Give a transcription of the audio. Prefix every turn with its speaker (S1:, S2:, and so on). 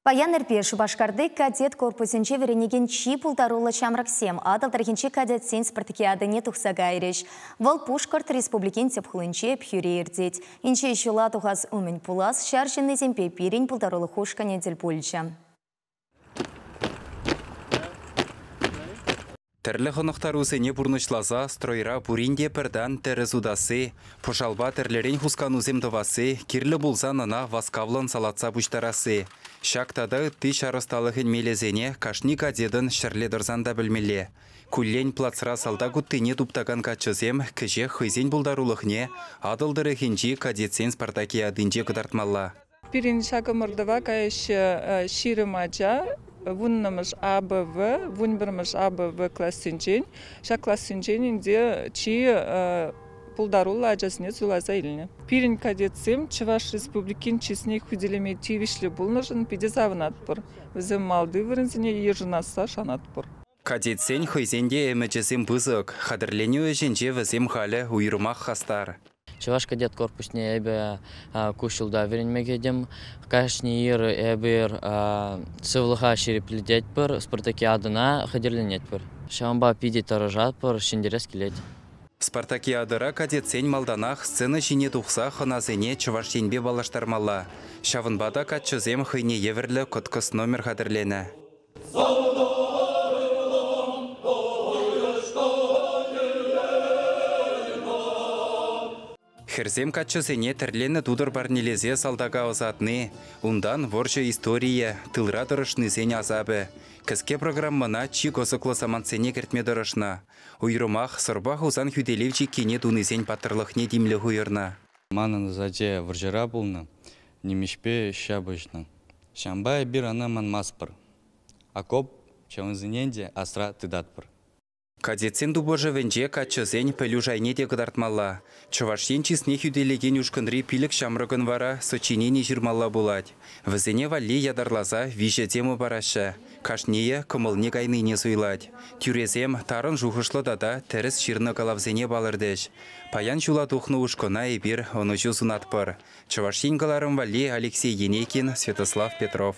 S1: Паян әрпе Шубашкарды кадет корпусынче веренеген чи пултарулы чамраксем, адалдархинче кадет сен спартакиадыне тухсага айреш. Вал Пушкарт республикин тепхулынче пюре ердет. Инче шула тухаз умень пулас, шаржынны земпе пирень пултарулы хушка недель пульча.
S2: Тірлі қонықтар өзіне бұрнышлаза, стройра бұринде бірдан тәріз удасы, пошалба тірлерен хускан үземдівасы, керлі бұлзан ана васкавлан салатса бұштарасы. Шақтады тыш арысталығын мелезене кашни кадедін шырледірзан да білмеле. Күллен плацра салда күттіне туптаган качызем, кіже хызен бұлдарулықне, адылдыры хенжи кадетсен спартакиадынже кыдартмалла.
S3: Пирин шакымырдыва кайыш ширымача, вуннамыш АБВ, вунбірмыш АБВ классинчен, ша классинченінде чи пулдарула ажасыне зулаза иліне. Пирин кадетсем Чуваш республикин чесіне худелеме тивишлі бұлнышын пиде завынат бұр. Візім малды вірінзіне ержынаса шанат бұр.
S2: Кадетсен хойзенде әмәчесем бұзық, қадырлену өженже візім халі уйырмақ хастар.
S4: Чуваш кадет корпусне әбі күшілда веренмегедем, кашни ер әбір сывлыға шерепледет бір, спартакиадына қадерленет бір. Шамба пиде таражат бір, шендерес келет.
S2: Спартакиадыра кадетсен малданақ сцена жіне тұқса қыназене Чуваштенбе балаштармалла. Шавынбада катчызем хыйне еверлі құткыс номер қадірлені. Херзем катчызене тірлені тудыр барнелезе салдага озатны, ундан воржы история, тылра дұрышнызен азабы. Кіске программана чи косықлы саманцене кертме дұрышна. Уйрымақ сұрбақ узан хүделевчі кене дунызен патырлықне димлі хуйырна.
S5: Манын заде варжыра болны, немешпе шабышны. Шамбай бір ана манмаспыр. Акоп чавынзыненде асра тыдатпыр.
S2: Кадетсен дубожы венже катчызен пөлюжайне де кыдартмалла. Чувашен чисне хүделеген юшкынри пилік шамрығын вара сочинені жирмалла булать. Візене валли ядарлаза вижетему бараша. Кашнее кымылне кайныне суйлать. Тюрезем тарын жухышлы дада тәріс ширны калавзене балырдеш. Паян жула тухны ушкына ебір оны жузунатпыр. Чувашен каларым валли Алексей Енекин, Святослав Петров.